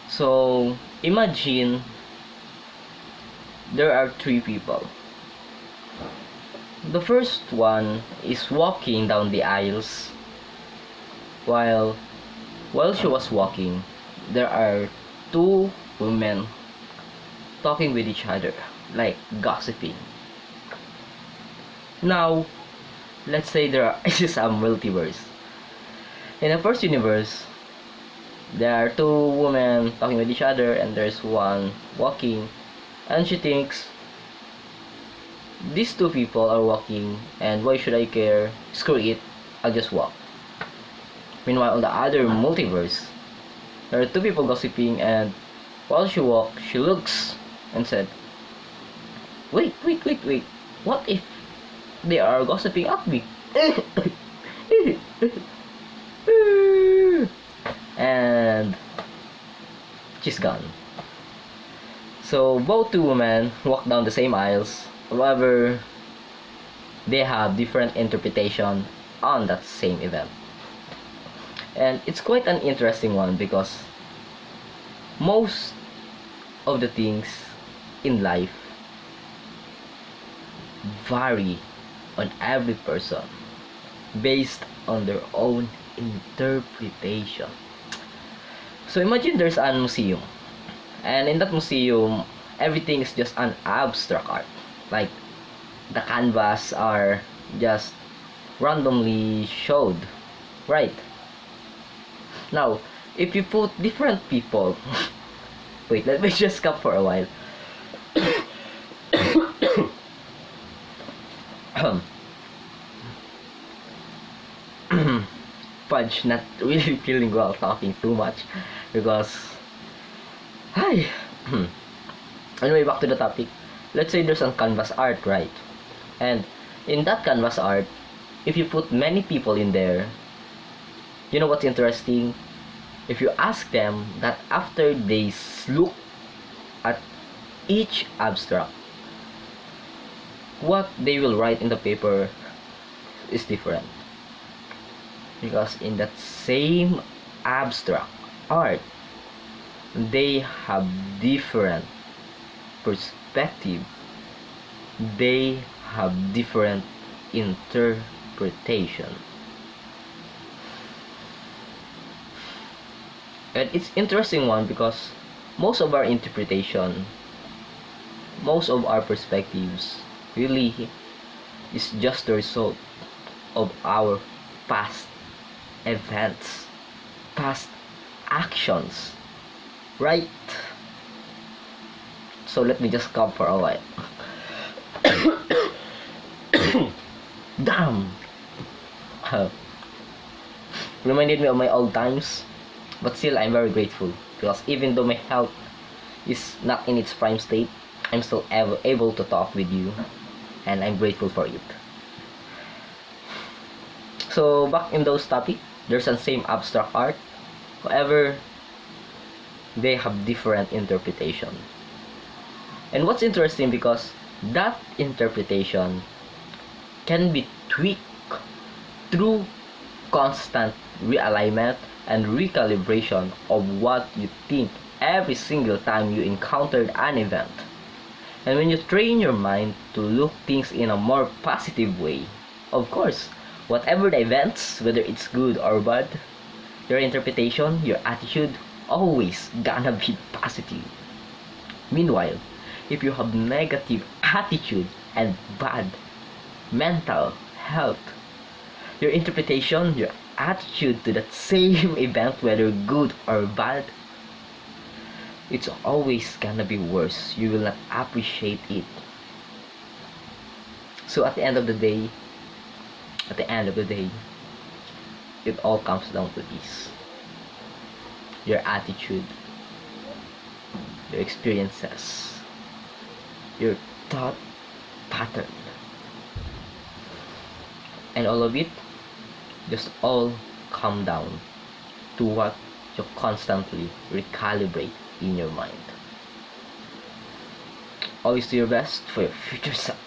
So imagine there are three people. The first one is walking down the aisles. While she was walking, there are two women talking with each other, like gossiping. Now, let's say there is a multiverse. In the first universe, there are two women talking with each other, and there's one walking, and she thinks, these two people are walking, and why should I care? Screw it, I'll just walk. Meanwhile, on the other multiverse, there are two people gossiping, and while she walks, she looks and said, wait, what if they are gossiping at me? And she's gone. So both two women walk down the same aisles. However, they have different interpretation on that same event. And it's quite an interesting one because most of the things in life vary on every person based on their own interpretation. So imagine there's a museum, and in that museum everything is just an abstract art. Like the canvas are just randomly showed, right? Now, if you put different people wait, let me just stop for a while. Fudge, not really feeling well talking too much because hi. Anyway, back to the topic. Let's say there's a canvas art, right? And in that canvas art, if you put many people in there, you know what's interesting? If you ask them that after they look at each abstract, what they will write in the paper is different. Because in that same abstract art, they have different perspective. They have different interpretation. And it's interesting one because most of our interpretation, most of our perspectives really is just the result of our past events, past actions, right? So let me just come for a while. Damn. Reminded me of my old times, but still I'm very grateful because even though my health is not in its prime state, I'm still able to talk with you, and I'm grateful for it. So back in those topics, there's the same abstract art. However, they have different interpretation. And what's interesting because that interpretation can be tweaked through constant realignment and recalibration of what you think every single time you encountered an event. And when you train your mind to look things in a more positive way, of course, whatever the events, whether it's good or bad, your interpretation, your attitude, always gonna be positive. Meanwhile, if you have negative attitude and bad mental health, your interpretation, your attitude to that same event, whether good or bad, it's always gonna be worse. You will not appreciate it. So at the end of the day, it all comes down to this: your attitude, your experiences, your thought pattern, and all of it just all come down to what you constantly recalibrate in your mind. Always do your best for your future self.